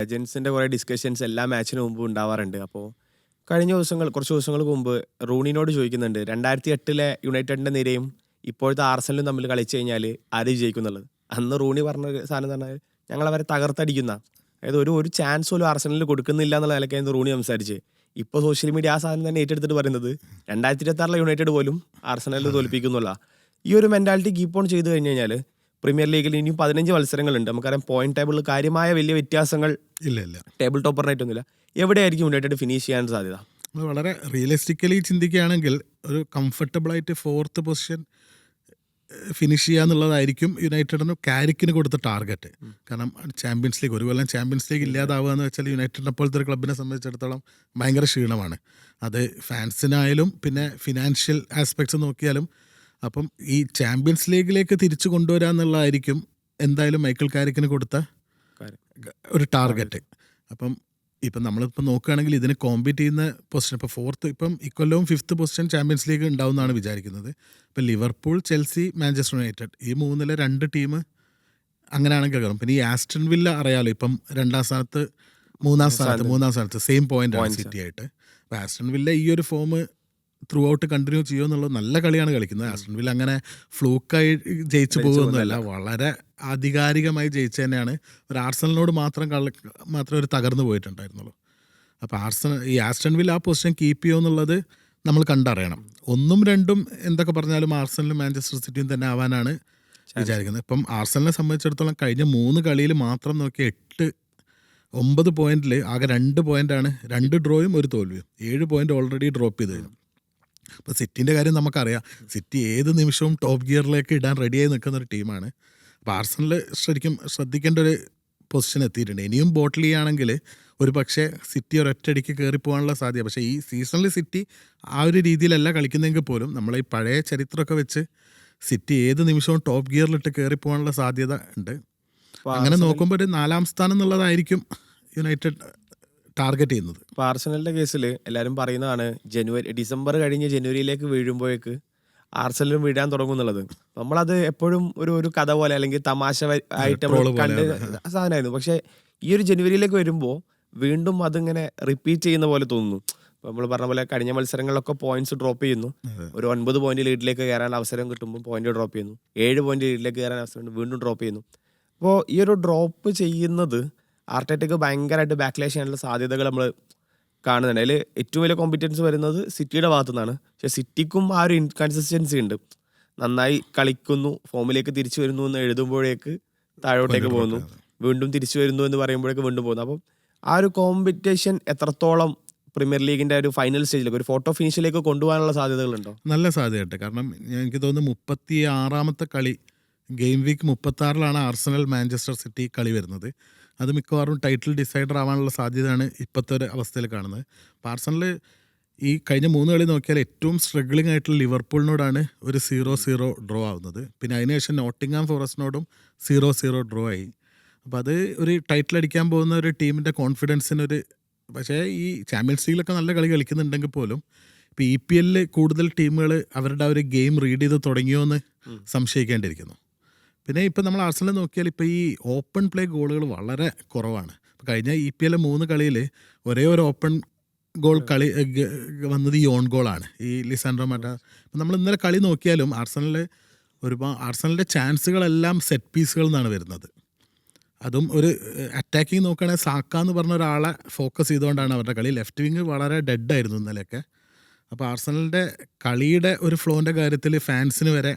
ലെജൻസിന്റെ കുറെ ഡിസ്കഷൻസ് എല്ലാ മാച്ചിന് മുമ്പ് ഉണ്ടാവാറുണ്ട്. അപ്പോൾ കുറച്ച് ദിവസങ്ങൾക്ക് മുമ്പ് റൂണിനോട് ചോദിക്കുന്നുണ്ട് 2008 യുണൈറ്റഡിന്റെ നിരയും ഇപ്പോഴത്തെ ആർസനലും തമ്മിൽ കളിച്ചു കഴിഞ്ഞാൽ ആര് ജയിക്കും എന്നുള്ളത്. അന്ന് റൂണി പറഞ്ഞ ഒരു സാധനം എന്ന് പറഞ്ഞാൽ ഞങ്ങൾ അവരെ തകർത്തടിക്കുന്ന, അതായത് ഒരു ചാൻസ് പോലും ആർസനലിൽ കൊടുക്കുന്നില്ല എന്നുള്ള നിലയ്ക്കായിരുന്നു റൂണി സംസാരിച്ച്. ഇപ്പോൾ സോഷ്യൽ മീഡിയ ആ സാധനം തന്നെ ഏറ്റെടുത്തിട്ട് പറയുന്നത് 2026 യുണൈറ്റഡ് പോലും ആർസനലിൽ തോൽപ്പിക്കുന്നുള്ള ഈ ഒരു മെന്റാലിറ്റി കീപ്പ് ഓൺ ചെയ്ത് കഴിഞ്ഞ് കഴിഞ്ഞാൽ പ്രീമിയർ ലീഗിൽ ഇനിയും 15 മത്സരങ്ങളുണ്ട്. നമുക്കറിയാം പോയിന്റ് ടേബിളിൽ കാര്യമായ വലിയ വ്യത്യാസങ്ങൾ ഇല്ല ടേബിൾ ടോപ്പറിനായിട്ടൊന്നുമില്ല. എവിടെയായിരിക്കും യുണൈറ്റഡ് ഫിനിഷ് ചെയ്യാൻ സാധ്യത? വളരെ റിയലിസ്റ്റിക്കലി ചിന്തിക്കുകയാണെങ്കിൽ ഒരു കംഫർട്ടബിളായിട്ട് 4th പൊസിഷൻ ഫിനിഷ് ചെയ്യുക എന്നുള്ളതായിരിക്കും യുണൈറ്റഡിന് കാരിക്കിന് കൊടുത്ത ടാർഗറ്റ്. കാരണം ചാമ്പ്യൻസ് ലീഗ്, ഒരു കൊല്ലം ചാമ്പ്യൻസ് ലീഗ് ഇല്ലാതാവുക എന്ന് വെച്ചാൽ യുണൈറ്റഡിനെ പോലത്തെ ഒരു ക്ലബിനെ സംബന്ധിച്ചിടത്തോളം ഭയങ്കര ക്ഷീണമാണ്. അത് ഫാൻസിനായാലും പിന്നെ ഫിനാൻഷ്യൽ ആസ്പെക്ട്സ് നോക്കിയാലും. അപ്പം ഈ ചാമ്പ്യൻസ് ലീഗിലേക്ക് തിരിച്ചു കൊണ്ടുവരിക എന്നുള്ളതായിരിക്കും എന്തായാലും മൈക്കിൾ കാരിക്കിന് കൊടുത്ത ഒരു ടാർഗറ്റ്. അപ്പം ഇപ്പം നമ്മളിപ്പോൾ നോക്കുകയാണെങ്കിൽ ഇതിന് കോമ്പീറ്റ് ചെയ്യുന്ന പൊസിഷൻ ഇപ്പോൾ 4th, ഇപ്പം ഇക്കൊല്ലവും 5th പൊസിഷൻ ചാമ്പ്യൻസ് ലീഗ് ഉണ്ടാവുമെന്നാണ് വിചാരിക്കുന്നത്. ഇപ്പം ലിവർപൂൾ, ചെൽസി, മാഞ്ചസ്റ്റർ യുണൈറ്റഡ് ഈ 3-ലെ 2 ടീം അങ്ങനെയാണെങ്കിൽ കയറും. പിന്നെ ഈ ആസ്റ്റൺ വില്ല അറിയാലോ, ഇപ്പം 2ാം സ്ഥാനത്ത് 3ാം സ്ഥാനത്ത് സെയിം പോയിൻ്റാണ് സിറ്റി ആയിട്ട്. അപ്പോൾ ആസ്റ്റൺ വില്ല ഈ ഒരു ഫോം ത്രൂ ഔട്ട് കണ്ടിന്യൂ ചെയ്യുമെന്നുള്ളത് നല്ല കളിയാണ് കളിക്കുന്നത്. ആസ്റ്റൺ വില്ല അങ്ങനെ ഫ്ലൂക്കായി ജയിച്ചു പോകുന്നതല്ല, വളരെ ആധികാരികമായി ജയിച്ചു തന്നെയാണ്. ഒരു ആർസനലിനോട് മാത്രം ഒരു തകർന്നു പോയിട്ടുണ്ടായിരുന്നുള്ളൂ. അപ്പോൾ ഈ ആസ്റ്റൺ വില്ല ആ പൊസിഷൻ കീപ്പ് ചെയ്യുമെന്നുള്ളത് നമ്മൾ കണ്ടറിയണം. 1ഉം 2ഉം എന്തൊക്കെ പറഞ്ഞാലും ആർസനലും മാഞ്ചസ്റ്റർ സിറ്റിയും തന്നെ ആവാനാണ് വിചാരിക്കുന്നത്. ഇപ്പം ആർസനലിനെ സംബന്ധിച്ചിടത്തോളം കഴിഞ്ഞ 3 കളിയിൽ മാത്രം നോക്കിയ 9 പോയിന്റിൽ ആകെ 2 പോയിന്റാണ്, 2 ഡ്രോയും 1 തോൽവിയും. 7 പോയിന്റ് ഓൾറെഡി ഡ്രോപ്പ് ചെയ്ത് കഴിഞ്ഞു. അപ്പോൾ സിറ്റിൻ്റെ കാര്യം നമുക്കറിയാം, സിറ്റി ഏത് നിമിഷവും ടോപ്പ് ഗിയറിലേക്ക് ഇടാൻ റെഡിയായി നിൽക്കുന്ന ഒരു ടീമാണ്. അപ്പോൾ ആർസനൽ ശരിക്കും ശ്രദ്ധിക്കേണ്ട ഒരു പൊസിഷൻ എത്തിയിട്ടുണ്ട്. ഇനിയും ബോട്ടിൽ ചെയ്യുകയാണെങ്കിൽ ഒരു പക്ഷേ സിറ്റി ഒരൊറ്റയടിക്ക് കയറിപ്പോകാനുള്ള സാധ്യത. പക്ഷേ ഈ സീസണിൽ സിറ്റി ആ ഒരു രീതിയിലല്ല കളിക്കുന്നതെങ്കിൽ പോലും നമ്മളെ ഈ പഴയ ചരിത്രമൊക്കെ വെച്ച് സിറ്റി ഏത് നിമിഷവും ടോപ്പ് ഗിയറിലിട്ട് കയറിപ്പോകാനുള്ള സാധ്യത ഉണ്ട്. അങ്ങനെ നോക്കുമ്പോൾ ഒരു 4ാം സ്ഥാനം എന്നുള്ളതായിരിക്കും യുണൈറ്റഡ് ടാർഗറ്റ് ചെയ്യുന്നത്. ഇപ്പോൾ ആർസനലിന്റെ കേസിൽ എല്ലാവരും പറയുന്നതാണ് ഡിസംബർ കഴിഞ്ഞ് ജനുവരിയിലേക്ക് വീഴുമ്പോഴേക്ക് ആർസനലും വീഴാൻ തുടങ്ങും എന്നുള്ളത്. നമ്മളത് എപ്പോഴും ഒരു കഥ പോലെ അല്ലെങ്കിൽ തമാശ ആയിട്ട് കണ്ട് സാധനമായിരുന്നു. പക്ഷേ ഈ ഒരു ജനുവരിയിലേക്ക് വരുമ്പോൾ വീണ്ടും അതിങ്ങനെ റിപ്പീറ്റ് ചെയ്യുന്ന പോലെ തോന്നുന്നു. നമ്മൾ പറഞ്ഞ പോലെ കഴിഞ്ഞ മത്സരങ്ങളിലൊക്കെ പോയിന്റ്സ് ഡ്രോപ്പ് ചെയ്യുന്നു. ഒരു 9 പോയിന്റ് ലീഡിലേക്ക് കയറാൻ അവസരം കിട്ടുമ്പോൾ പോയിന്റ് ഡ്രോപ്പ് ചെയ്യുന്നു. 7 പോയിന്റ് ലീഡിലേക്ക് കയറാൻ അവസരം വീണ്ടും ഡ്രോപ്പ് ചെയ്യുന്നു. അപ്പോൾ ഈ ഒരു ഡ്രോപ്പ് ചെയ്യുന്നത് ആർട്ടേറ്റയ്ക്ക് ഭയങ്കരമായിട്ട് ബാക്ക്ലാഷ് ചെയ്യാനുള്ള സാധ്യതകൾ നമ്മൾ കാണുന്നുണ്ട്. അതിൽ ഏറ്റവും വലിയ കോമ്പറ്റൻസ് വരുന്നത് സിറ്റിയുടെ ഭാഗത്തു നിന്നാണ്. പക്ഷേ സിറ്റിക്കും ആ ഒരു ഇൻകൺസിസ്റ്റൻസി ഉണ്ട്. നന്നായി കളിക്കുന്നു, ഫോമിലേക്ക് തിരിച്ചു വരുന്നു എന്ന് എഴുതുമ്പോഴേക്ക് താഴോട്ടേക്ക് പോകുന്നു, വീണ്ടും തിരിച്ചു വരുന്നു എന്ന് പറയുമ്പോഴേക്ക് വീണ്ടും പോകുന്നു. അപ്പം ആ ഒരു കോമ്പറ്റീഷൻ എത്രത്തോളം പ്രീമിയർ ലീഗിൻ്റെ ഒരു ഫൈനൽ സ്റ്റേജിലേക്ക്, ഒരു ഫോട്ടോ ഫിനിഷിലേക്ക് കൊണ്ടുപോകാനുള്ള സാധ്യതകളുണ്ടോ? നല്ല സാധ്യതയുണ്ട്. കാരണം എനിക്ക് തോന്നുന്നു 36ാമത്തെ കളി, ഗെയിം വീക്ക് 36-ലാണ് ആർസനൽ മാഞ്ചസ്റ്റർ സിറ്റി കളി വരുന്നത്. അത് മിക്കവാറും ടൈറ്റിൽ ഡിസൈഡർ ആവാനുള്ള സാധ്യതയാണ് ഇപ്പോഴത്തെ ഒരു അവസ്ഥയിൽ കാണുന്നത്. അപ്പോൾ ആർസനൽ ഈ കഴിഞ്ഞ 3 കളി നോക്കിയാൽ ഏറ്റവും സ്ട്രഗ്ലിംഗ് ആയിട്ടുള്ള ലിവർപൂളിനോടാണ് ഒരു 0-0 ഡ്രോ ആവുന്നത്. പിന്നെ അതിനുശേഷം നോട്ടിംഗ്ഹാം ഫോറസ്റ്റിനോടും 0-0 ഡ്രോ ആയി. അപ്പോൾ അത് ഒരു ടൈറ്റിൽ അടിക്കാൻ പോകുന്ന ഒരു ടീമിൻ്റെ കോൺഫിഡൻസിനൊരു, പക്ഷേ ഈ ചാമ്പ്യൻസ് ലീഗിലൊക്കെ നല്ല കളി കളിക്കുന്നുണ്ടെങ്കിൽ പോലും ഇപ്പോൾ EPL കൂടുതൽ ടീമുകൾ അവരുടെ ആ ഒരു ഗെയിം റീഡ് ചെയ്ത് തുടങ്ങിയോ എന്ന് സംശയിക്കേണ്ടിയിരിക്കുന്നു. പിന്നെ ഇപ്പം നമ്മൾ ആർസനൽ നോക്കിയാൽ ഇപ്പോൾ ഈ ഓപ്പൺ പ്ലേ ഗോളുകൾ വളരെ കുറവാണ്. ഇപ്പോൾ കഴിഞ്ഞ EPL 3 കളിയിൽ ഒരേ ഒരു ഓപ്പൺ ഗോൾ വന്നത് ഈ ഓൺ ഗോളാണ്, ഈ ലിസാൻഡ്രോ മാർട്ടിനസ്. ഇപ്പം നമ്മൾ ഇന്നലെ കളി നോക്കിയാലും ആർസനലിൻ്റെ ചാൻസുകളെല്ലാം സെറ്റ് പീസുകൾ നിന്നാണ് വരുന്നത്. അതും ഒരു അറ്റാക്കിങ് നോക്കുകയാണെങ്കിൽ സാക്ക എന്ന് പറഞ്ഞ ഒരാളെ ഫോക്കസ് ചെയ്തുകൊണ്ടാണ് അവരുടെ കളി. ലെഫ്റ്റ് വിങ് വളരെ ഡെഡായിരുന്നു ഇന്നലെയൊക്കെ. അപ്പോൾ ആർസനലിൻ്റെ കളിയുടെ ഒരു ഫ്ലോൻ്റെ കാര്യത്തിൽ ഫാൻസിന് വരെ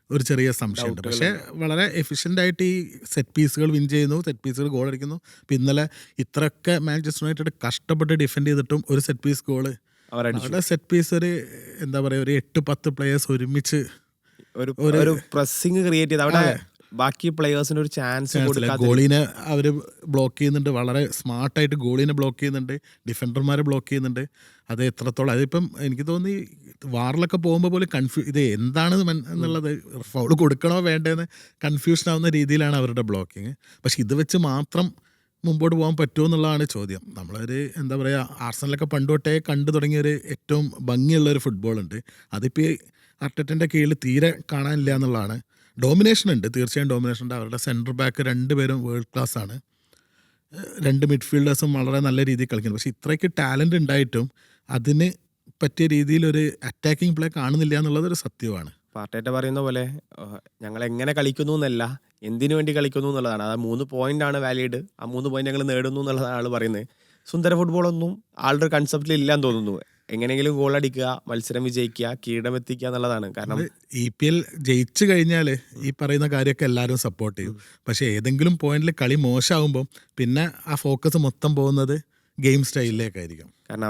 ഒരു ചെറിയ സംശയമുണ്ട്. പക്ഷേ വളരെ എഫിഷ്യൻ്റായിട്ട് ഈ സെറ്റ് പീസുകൾ വിൻ ചെയ്യുന്നു, സെറ്റ് പീസുകൾ ഗോൾ അടിക്കുന്നു. അപ്പോൾ ഇന്നലെ ഇത്രയൊക്കെ മാഞ്ചസ്റ്റർ യുണൈറ്റഡ് കഷ്ടപ്പെട്ട് ഡിഫെൻഡ് ചെയ്തിട്ടും ഒരു സെറ്റ് പീസ് ഗോള്, അവരുടെ സെറ്റ് പീസ് ഒരു എന്താ പറയുക, ഒരു 8-10 പ്ലെയേഴ്സ് ഒരുമിച്ച് ഒരു പ്രസ്സിങ് ക്രിയേറ്റ് ചെയ്ത് അവിടെ ബാക്കി പ്ലെയേഴ്സിന് ഒരു ചാൻസ് ഗോളിനെ അവർ ബ്ലോക്ക് ചെയ്യുന്നുണ്ട്. വളരെ സ്മാർട്ടായിട്ട് ഗോളിനെ ബ്ലോക്ക് ചെയ്യുന്നുണ്ട്, ഡിഫൻഡർമാരെ ബ്ലോക്ക് ചെയ്യുന്നുണ്ട്. അത് എത്രത്തോളം, അതിപ്പം എനിക്ക് തോന്നി വാറിലൊക്കെ പോകുമ്പോൾ പോലും ഇത് എന്താണ് എന്നുള്ളത്, ഫൗൾ കൊടുക്കണോ വേണ്ടതെന്ന് കൺഫ്യൂഷൻ ആവുന്ന രീതിയിലാണ് അവരുടെ ബ്ലോക്കിങ്. പക്ഷെ ഇത് വെച്ച് മാത്രം മുമ്പോട്ട് പോകാൻ പറ്റുമോ എന്നുള്ളതാണ് ചോദ്യം. നമ്മളൊരു എന്താ പറയുക, ആർസനലൊക്കെ പണ്ടോട്ടേ കണ്ടു തുടങ്ങിയൊരു ഏറ്റവും ഭംഗിയുള്ളൊരു ഫുട്ബോളുണ്ട്. അതിപ്പോൾ അർട്ടറ്റൻ്റെ കീഴിൽ തീരെ കാണാനില്ല എന്നുള്ളതാണ്. ഡോമിനേഷൻ ഉണ്ട്, തീർച്ചയായും ഡോമിനേഷൻ ഉണ്ട്. അവരുടെ സെൻറ്റർ ബാക്ക് 2 പേരും വേൾഡ് ക്ലാസ് ആണ്. രണ്ട് മിഡ്ഫീൽഡേഴ്സും വളരെ നല്ല രീതിയിൽ കളിക്കുന്നു. പക്ഷേ ഇത്രയ്ക്ക് ടാലൻ്റ് ഉണ്ടായിട്ടും അതിന് പറ്റിയ രീതിയിലൊരു അറ്റാക്കിംഗ് പ്ലേ കാണുന്നില്ല എന്നുള്ളത് ഒരു സത്യമാണ്. പാർട്ടേറ്റ പറയുന്ന പോലെ ഞങ്ങൾ എങ്ങനെ കളിക്കുന്നു എന്നല്ല, എന്തിനു വേണ്ടി കളിക്കുന്നു എന്നുള്ളതാണ്. ആ 3 പോയിന്റാണ് വാലിഡ്. ആ 3 പോയിന്റ് ഞങ്ങൾ നേടുന്നു എന്നുള്ളതാണ് ആൾ പറയുന്നത്. സുന്ദര ഫുട്ബോളൊന്നും ആളുടെ ഒരു കൺസെപ്റ്റിൽ ഇല്ലാന്ന് തോന്നുന്നു. എങ്ങനെയെങ്കിലും ഗോൾ അടിക്കുക, മത്സരം വിജയിക്കുക, കിരീടം എത്തിക്കുക എന്നുള്ളതാണ്. കാരണം EPL ജയിച്ചു കഴിഞ്ഞാൽ ഈ പറയുന്ന കാര്യമൊക്കെ എല്ലാവരും സപ്പോർട്ട് ചെയ്യും. പക്ഷേ ഏതെങ്കിലും പോയിന്റിൽ കളി മോശമാകുമ്പോൾ പിന്നെ ആ ഫോക്കസ് മൊത്തം പോകുന്നത് ഗെയിം സ്റ്റൈലിലേക്കായിരിക്കും. കാരണം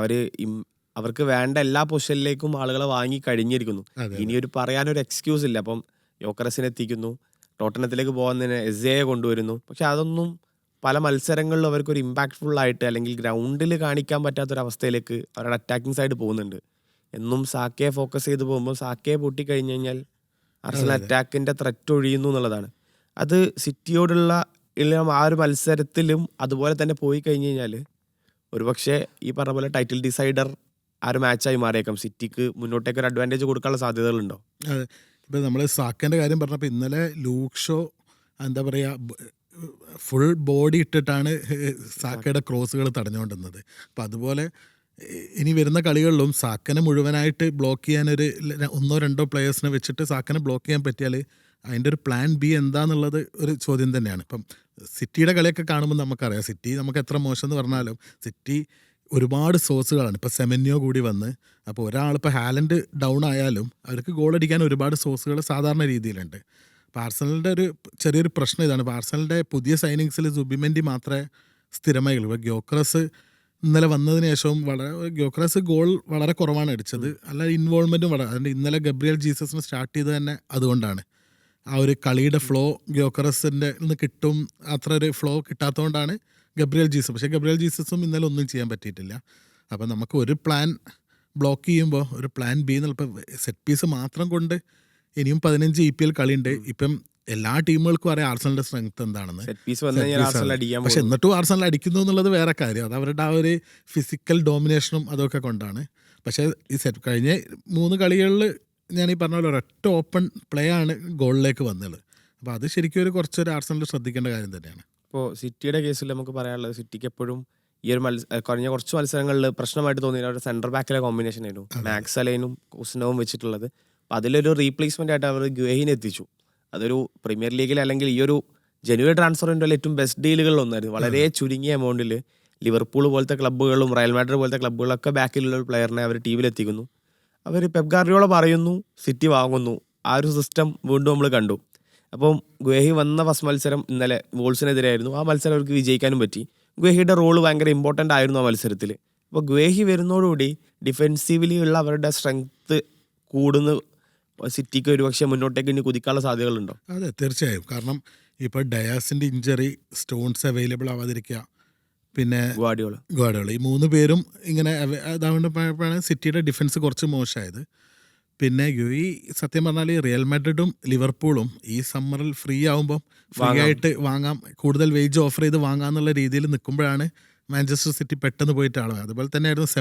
അവർക്ക് വേണ്ട എല്ലാ പൊസിഷനിലേക്കും ആളുകളെ വാങ്ങി കഴിഞ്ഞിരിക്കുന്നു. ഇനിയൊരു പറയാനൊരു എക്സ്ക്യൂസ് ഇല്ല. അപ്പം യോക്കറസിനെ എത്തിക്കുന്നു, ടോട്ടനത്തിലേക്ക് പോകുന്നതിന് എസ്എയെ കൊണ്ടുവരുന്നു. പക്ഷെ അതൊന്നും പല മത്സരങ്ങളിലും അവർക്കൊരു ഇമ്പാക്ട്ഫുൾ ആയിട്ട് അല്ലെങ്കിൽ ഗ്രൗണ്ടിൽ കാണിക്കാൻ പറ്റാത്തൊരവസ്ഥയിലേക്ക് അവരുടെ അറ്റാക്കിംഗ് സൈഡ് പോകുന്നുണ്ട്. എന്നും സാക്കയെ ഫോക്കസ് ചെയ്ത് പോകുമ്പോൾ സാക്കയെ പൊട്ടിക്കഴിഞ്ഞ് കഴിഞ്ഞാൽ ആർസണൽ അറ്റാക്കിൻ്റെ ത്രെറ്റ് ഒഴിയുന്നു എന്നുള്ളതാണ്. അത് സിറ്റിയോടുള്ള ആ ഒരു മത്സരത്തിലും അതുപോലെ തന്നെ പോയി കഴിഞ്ഞ് കഴിഞ്ഞാൽ ഒരുപക്ഷെ ഈ പറഞ്ഞ പോലെ ടൈറ്റിൽ ഡിസൈഡർ ആ ഒരു മാച്ചായി മാറിയേക്കാം. സിറ്റിക്ക് മുന്നോട്ടേക്ക് ഒരു അഡ്വാൻറ്റേജ് കൊടുക്കാനുള്ള സാധ്യതകളുണ്ടോ? അതെ, ഇപ്പോൾ നമ്മൾ സാക്കേൻ്റെ കാര്യം പറഞ്ഞപ്പോൾ ഇന്നലെ ലൂക്ക് ഷോ എന്താ പറയുക, ഫുൾ ബോഡി ഇട്ടിട്ടാണ് സാക്കയുടെ ക്രോസുകൾ തടഞ്ഞുകൊണ്ടിരുന്നത്. അപ്പോൾ അതുപോലെ ഇനി വരുന്ന കളികളിലും സാക്കനെ മുഴുവനായിട്ട് ബ്ലോക്ക് ചെയ്യാനൊരു 1-2 പ്ലെയേഴ്സിനെ വെച്ചിട്ട് സാക്കനെ ബ്ലോക്ക് ചെയ്യാൻ പറ്റിയാൽ അതിൻ്റെ ഒരു പ്ലാൻ ബി എന്താണെന്നുള്ളത് ഒരു ചോദ്യം തന്നെയാണ്. ഇപ്പം സിറ്റിയുടെ കളിയൊക്കെ കാണുമ്പോൾ നമുക്കറിയാം, സിറ്റി നമുക്ക് എത്ര മോശം എന്ന് പറഞ്ഞാലും സിറ്റി ഒരുപാട് സോഴ്സുകളാണ്. ഇപ്പോൾ സെമന്യോ കൂടി വന്ന്, അപ്പോൾ ഒരാളിപ്പോൾ ഹാലൻഡ് ഡൗൺ ആയാലും അവർക്ക് ഗോൾ അടിക്കാൻ ഒരുപാട് സോഴ്സുകൾ സാധാരണ രീതിയിലുണ്ട്. അപ്പോൾ ആർസണലിൻ്റെ ഒരു ചെറിയൊരു പ്രശ്നം ഇതാണ്. ഇപ്പോൾ ആർസണലിൻ്റെ പുതിയ സൈനിങ്സിൽ സുബിമെൻഡി മാത്രമേ സ്ഥിരമായി കളി. ഇപ്പോൾ ഗ്യോക്രസ് ഇന്നലെ വന്നതിന് ശേഷവും ഗ്യോക്രസ് ഗോൾ വളരെ കുറവാണ് അടിച്ചത്. അല്ല ഇൻവോൾവ്മെൻറ്റും വളരെ, അതുകൊണ്ട് ഇന്നലെ ഗബ്രിയൽ ജീസസിന് സ്റ്റാർട്ട് ചെയ്തത് തന്നെ അതുകൊണ്ടാണ്. ആ ഒരു കളിയുടെ ഫ്ലോ ഗ്യോക്കറസിൻ്റെ നിന്ന് കിട്ടും, അത്ര ഒരു ഫ്ലോ കിട്ടാത്തതുകൊണ്ടാണ് ഗബ്രിയൽ ജീസസ്. പക്ഷേ ഗബ്രിയൽ ജീസസും ഇന്നലെ ഒന്നും ചെയ്യാൻ പറ്റിയിട്ടില്ല. അപ്പം നമുക്ക് ഒരു പ്ലാൻ ബ്ലോക്ക് ചെയ്യുമ്പോൾ ഒരു പ്ലാൻ ബി എന്നുള്ള, ഇപ്പം സെറ്റ് പീസ് മാത്രം കൊണ്ട് ഇനിയും 15 EPL കളിയുണ്ട്. ഇപ്പം എല്ലാ ടീമുകൾക്കും അറിയാം ആർസണലിൻ്റെ സ്ട്രെങ്ത് എന്താണെന്ന്. പക്ഷെ എന്നിട്ടും ആർസണൽ അടിക്കുന്നു എന്നുള്ളത് വേറെ കാര്യം. അത് അവരുടെ ആ ഒരു ഫിസിക്കൽ ഡോമിനേഷനും അതൊക്കെ കൊണ്ടാണ്. പക്ഷേ ഈ കഴിഞ്ഞ 3 കളികളിൽ ഞാൻ ഈ പറഞ്ഞ പോലെ ഒരൊറ്റ ഓപ്പൺ പ്ലേ ആണ് ഗോളിലേക്ക് വന്നത്. അപ്പോൾ അത് ശരിക്കും കുറച്ചൊരു ആർസണൽ ശ്രദ്ധിക്കേണ്ട കാര്യം തന്നെയാണ്. ഇപ്പോൾ സിറ്റിയുടെ കേസിൽ നമുക്ക് പറയാനുള്ളത്, സിറ്റിക്ക് എപ്പോഴും ഈ ഒരു കഴിഞ്ഞ കുറച്ച് മത്സരങ്ങളിൽ പ്രശ്നമായിട്ട് തോന്നിയ ഒരു സെൻറ്റർ ബാക്കിലെ കോമ്പിനേഷൻ ആയിരുന്നു മാക്സ് അലൈനും കുസ്നവും വെച്ചിട്ടുള്ളത്. അപ്പോൾ അതിലൊരു റീപ്ലേസ്മെൻ്റ് ആയിട്ട് അവർ ഗുവേഹിനെ എത്തിച്ചു. അതൊരു പ്രീമിയർ ലീഗിൽ അല്ലെങ്കിൽ ഈ ഒരു ജനുവരി ട്രാൻസ്ഫർ വിൻഡോയിൽ ഏറ്റവും ബെസ്റ്റ് ഡീലുകളിലൊന്നായിരുന്നു. വളരെ ചുരുങ്ങിയ എമൗണ്ടിൽ ലിവർപൂൾ പോലത്തെ ക്ലബ്ബുകളും റയൽ മാഡ്രിഡ് പോലത്തെ ക്ലബ്ബുകളൊക്കെ ബാക്കിലുള്ള ഒരു പ്ലെയറിനെ അവർ ടീമിലെത്തിക്കുന്നു. അവർ പെപ് ഗാർഡിയോള പറയുന്നു, സിറ്റി വാങ്ങുന്നു. ആ ഒരു സിസ്റ്റം വീണ്ടും നമ്മൾ കണ്ടു. അപ്പം ഗുവേഹി വന്ന ഫസ്റ്റ് മത്സരം ഇന്നലെ വോൾസിനെതിരായിരുന്നു. ആ മത്സരം അവർക്ക് വിജയിക്കാനും പറ്റി. ഗുവേഹിയുടെ റോള് ഭയങ്കര ഇമ്പോർട്ടൻ്റ് ആയിരുന്നു ആ മത്സരത്തിൽ. അപ്പോൾ ഗുവേഹി വരുന്നതോടുകൂടി ഡിഫെൻസീവ്ലി ഉള്ള അവരുടെ സ്ട്രെങ്ത്ത് കൂടുന്ന സിറ്റിക്ക് ഒരുപക്ഷെ മുന്നോട്ടേക്ക് ഇനി കുതിക്കാനുള്ള സാധ്യതകളുണ്ടോ? അതെ, തീർച്ചയായും. കാരണം ഇപ്പോൾ ഡയാസിൻ്റെ ഇഞ്ചറി, സ്റ്റോൺസ് അവൈലബിൾ ആവാതിരിക്കുക, പിന്നെ ഗുവാർഡിയോള, ഈ 3 പേരും ഇങ്ങനെ അതാവുമ്പോഴാണ് സിറ്റിയുടെ ഡിഫൻസ് കുറച്ച് മോശമായത്. പിന്നെ ഈ സത്യം പറഞ്ഞാൽ റിയൽ മാഡ്രിഡും ലിവർപൂളും ഈ സമ്മറിൽ ഫ്രീ ആകുമ്പം ഫ്രീ ആയിട്ട് വാങ്ങാം, കൂടുതൽ വേജ് ഓഫർ ചെയ്ത് വാങ്ങാമെന്നുള്ള രീതിയിൽ നിൽക്കുമ്പോഴാണ് മാഞ്ചസ്റ്റർ സിറ്റി പെട്ടെന്ന് പോയിട്ട് ആളുക. അതുപോലെ തന്നെയായിരുന്നു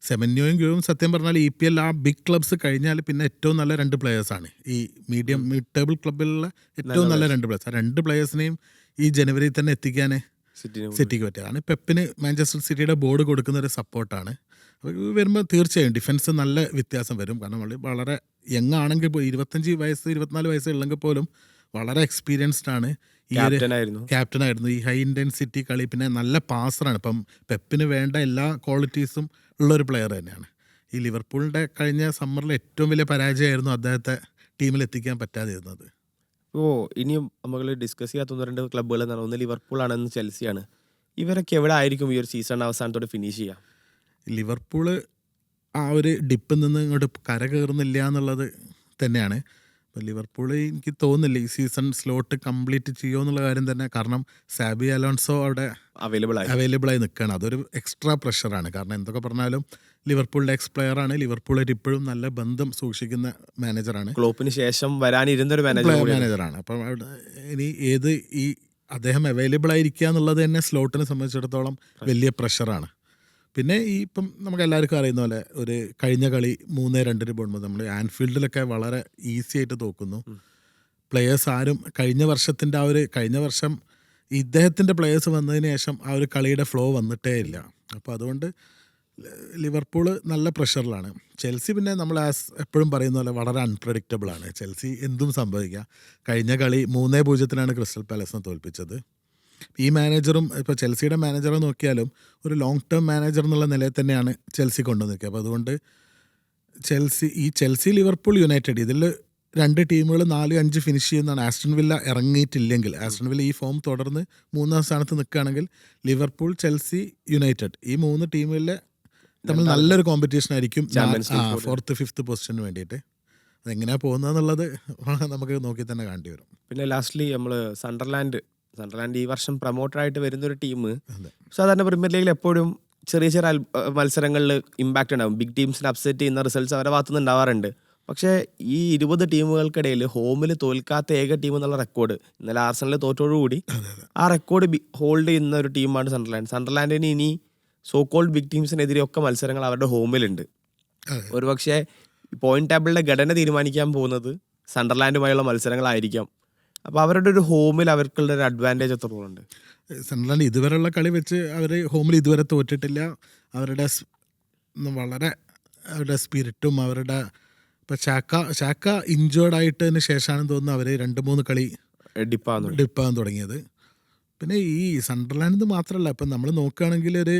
സെമന്യോയും ഗ്യൂവും. സത്യം പറഞ്ഞാൽ EPL ആ ബിഗ് ക്ലബ്സ് കഴിഞ്ഞാൽ പിന്നെ ഏറ്റവും നല്ല 2 പ്ലെയേഴ്സാണ്. ഈ മിഡ് ടേബിൾ ക്ലബ്ബിലുള്ള ഏറ്റവും നല്ല 2 പ്ലെയേഴ്സ്. ആ 2 പ്ലെയേഴ്സിനെയും ഈ ജനുവരിയിൽ തന്നെ എത്തിക്കാൻ സിറ്റിക്ക് പറ്റിയതാണ്. പെപ്പിന് മാഞ്ചസ്റ്റർ സിറ്റിയുടെ ബോർഡ് കൊടുക്കുന്ന ഒരു സപ്പോർട്ടാണ്. അപ്പോൾ വരുമ്പോൾ തീർച്ചയായും ഡിഫൻസ് നല്ല വ്യത്യാസം വരും. കാരണം വളരെ യങ് ആണെങ്കിൽ 25 വയസ്സ് 24 വയസ്സ് ഉള്ളെങ്കിൽ പോലും വളരെ എക്സ്പീരിയൻസ്ഡ് ആണ്. ഈ ക്യാപ്റ്റനായിരുന്നു. ഈ ഹൈ ഇൻറ്റൻസിറ്റി കളി, പിന്നെ നല്ല പാസറാണ്. ഇപ്പം പെപ്പിന് വേണ്ട എല്ലാ ക്വാളിറ്റീസും ഉള്ളൊരു പ്ലെയർ തന്നെയാണ്. ഈ ലിവർപൂളിൻ്റെ കഴിഞ്ഞ സമ്മറിൽ ഏറ്റവും വലിയ പരാജയമായിരുന്നു അദ്ദേഹത്തെ ടീമിൽ എത്തിക്കാൻ പറ്റാതിരുന്നത്. ഇനിയും നമ്മൾ ഡിസ്കസ് ചെയ്യാത്ത 1-2 ക്ലബ്ബുകൾ എന്നാണ്. ഒന്ന് ലിവർപൂളാണ്, ഒന്ന് ചെൽസിയാണ്. ഇവരൊക്കെ എവിടെ ആയിരിക്കും ഈ ഒരു സീസൺ അവസാനത്തോടെ ഫിനിഷ് ചെയ്യുക? ലിവർപൂള് ആ ഒരു ഡിപ്പിൽ നിന്ന് ഇങ്ങോട്ട് കര കയറുന്നില്ല എന്നുള്ളത് തന്നെയാണ്. അപ്പോൾ ലിവർപൂൾ എനിക്ക് തോന്നുന്നില്ല ഈ സീസൺ സ്ലോട്ട് കംപ്ലീറ്റ് ചെയ്യുമോ എന്നുള്ള കാര്യം തന്നെ. കാരണം സാബി അലോൺസോ അവിടെ അവൈലബിളായി നിൽക്കുകയാണ്. അതൊരു എക്സ്ട്രാ പ്രഷറാണ്. കാരണം എന്തൊക്കെ പറഞ്ഞാലും ലിവർപൂളിൻ്റെ എക്സ് പ്ലെയറാണ്. ലിവർപൂളായിട്ട് ഇപ്പോഴും നല്ല ബന്ധം സൂക്ഷിക്കുന്ന മാനേജറാണ്. ക്ലോപ്പിന് ശേഷം വരാനിരുന്നൊരു മാനേജറാണ്. അപ്പം ഇനി ഈ അദ്ദേഹം അവൈലബിൾ ആയിരിക്കുക എന്നുള്ളത് തന്നെ സ്ലോട്ടിനെ സംബന്ധിച്ചിടത്തോളം വലിയ പ്രഷറാണ്. പിന്നെ ഈ ഇപ്പം നമുക്ക് എല്ലാവർക്കും അറിയുന്ന പോലെ ഒരു കഴിഞ്ഞ കളി 3-2 പോകുമ്പോൾ നമ്മൾ ആൻഫീൽഡിലൊക്കെ വളരെ ഈസി ആയിട്ട് തോക്കുന്നു. പ്ലെയേഴ്സ് ആരും കഴിഞ്ഞ വർഷം ഇദ്ദേഹത്തിൻ്റെ പ്ലേയേഴ്സ് വന്നതിന് ശേഷം ആ ഒരു കളിയുടെ ഫ്ലോ വന്നിട്ടേ ഇല്ല. അപ്പോൾ അതുകൊണ്ട് ലിവർപൂൾ നല്ല പ്രഷറിലാണ്. ചെൽസി പിന്നെ നമ്മൾ എപ്പോഴും പറയുന്ന പോലെ വളരെ അൺപ്രഡിക്റ്റബിൾ ആണ്. ചെൽസി എന്തും സംഭവിക്കാം. കഴിഞ്ഞ കളി 3-0 ക്രിസ്റ്റൽ പാലസിനെ തോൽപ്പിച്ചത്. ഈ മാനേജറും ഇപ്പോൾ ചെൽസിയുടെ മാനേജറെ നോക്കിയാലും ഒരു ലോങ് ടേം മാനേജർ എന്നുള്ള നിലയിൽ തന്നെയാണ് ചെൽസി കൊണ്ടുവന്നിരിക്കുക. അപ്പോൾ അതുകൊണ്ട് ചെൽസി ലിവർപൂൾ യുണൈറ്റഡ് ഇതിൽ 2 ടീമുകൾ 4-5 ഫിനിഷ് ചെയ്യുന്നതാണ്. ആസ്റ്റൺ വില്ല ഇറങ്ങിയിട്ടില്ലെങ്കിൽ, ആസ്റ്റൺ വില്ല ഈ ഫോം തുടർന്ന് 3-ാം സ്ഥാനത്ത് നിൽക്കുകയാണെങ്കിൽ ലിവർപൂൾ, ചെൽസി, യുണൈറ്റഡ് ഈ 3 ടീമുകളിലെ തമ്മിൽ നല്ലൊരു കോമ്പറ്റീഷൻ ആയിരിക്കും 4th 5th പൊസിഷന് വേണ്ടിയിട്ട്. അതെങ്ങനെയാണ് പോകുന്നതെന്നുള്ളത് നമുക്ക് നോക്കി തന്നെ കാണേണ്ടി വരും. പിന്നെ ലാസ്റ്റ്ലി നമ്മൾ സണ്ടർലാൻഡ് ഈ വർഷം പ്രൊമോട്ടറായിട്ട് വരുന്നൊരു ടീം സാധാരണ പ്രീമിയർ ലീഗിൽ എപ്പോഴും ചെറിയ ചെറിയ മത്സരങ്ങളിൽ ഇമ്പാക്റ്റ് ഉണ്ടാകും. ബിഗ് ടീംസിനെ അപ്സെറ്റ് ചെയ്യുന്ന റിസൾട്ട്സ് അവരുടെ ഭാഗത്തുനിന്ന് ഉണ്ടാവാറുണ്ട്. പക്ഷേ ഈ 20 ടീമുകൾക്കിടയിൽ ഹോമിൽ തോൽക്കാത്ത ഏക ടീം എന്നുള്ള റെക്കോർഡ് ഇന്നലെ ആർസണൽ തോറ്റോടുകൂടി ആ റെക്കോർഡ് ഹോൾഡ് ചെയ്യുന്ന ഒരു ടീമാണ് സണ്ടർലാൻഡ്. സണ്ടർലാൻഡിന് ഇനി സോ കോൾഡ് ബിഗ് ടീംസിനെതിരെയൊക്കെ മത്സരങ്ങൾ അവരുടെ ഹോമിലുണ്ട്. ഒരുപക്ഷെ പോയിന്റ് ടേബിളിലെ ഘടന തീരുമാനിക്കാൻ പോകുന്നത് സണ്ടർലാൻഡുമായുള്ള മത്സരങ്ങളായിരിക്കാം. അപ്പോൾ അവരുടെ ഒരു ഹോമിൽ അവർക്കുള്ള ഒരു അഡ്വാൻറ്റേജ് എത്രത്തോളുണ്ട്? സണ്ടർലാൻഡ് ഇതുവരെയുള്ള കളി വെച്ച് അവർ ഹോമിൽ ഇതുവരെ തോറ്റിട്ടില്ല. അവരുടെ സ്പിരിറ്റും അവരുടെ ഇപ്പോൾ ചാക്ക ഇഞ്ചേർഡ് ആയിട്ടതിന് ശേഷമാണെന്ന് തോന്നുന്നു അവർ 2-3 കളി ഡിപ്പാകാൻ തുടങ്ങിയത്. പിന്നെ ഈ സണ്ടർലാൻഡ് മാത്രമല്ല, ഇപ്പം നമ്മൾ നോക്കുകയാണെങ്കിൽ ഒരു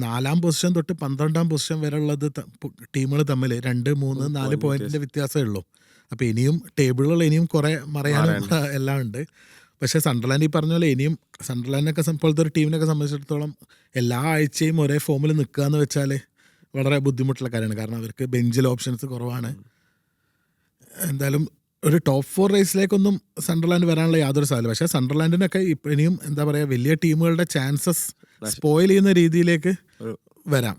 4ാം പൊസിഷൻ തൊട്ട് 12ാം പൊസിഷൻ വരെ ഉള്ളത് ടീമുകൾ തമ്മിൽ 2, 3, 4 പോയിന്റിൻ്റെ വ്യത്യാസമേ ഉള്ളൂ. അപ്പോൾ ഇനിയും ടേബിളുകൾ ഇനിയും കുറേ മറയാനും എല്ലാം ഉണ്ട്. പക്ഷേ സണ്ടർലാൻഡ് ഈ പറഞ്ഞ പോലെ ഇനിയും സണ്ടർലാൻഡിനൊക്കെ പോലത്തെ ഒരു ടീമിനൊക്കെ സംബന്ധിച്ചിടത്തോളം എല്ലാ ആഴ്ചയും ഒരേ ഫോമിൽ നിൽക്കുക എന്ന് വെച്ചാൽ വളരെ ബുദ്ധിമുട്ടുള്ള കാര്യമാണ്. കാരണം അവർക്ക് ബെഞ്ചിൽ ഓപ്ഷൻസ് കുറവാണ്. എന്തായാലും ഒരു ടോപ്പ് 4 റേസിലേക്കൊന്നും സണ്ടർലാൻഡ് വരാനുള്ള യാതൊരു സാധ്യത. പക്ഷേ സണ്ടർലാൻഡിനൊക്കെ ഇനിയും എന്താ പറയുക വലിയ ടീമുകളുടെ ചാൻസസ് സ്പോയിൽ ചെയ്യുന്ന രീതിയിലേക്ക് വരാം.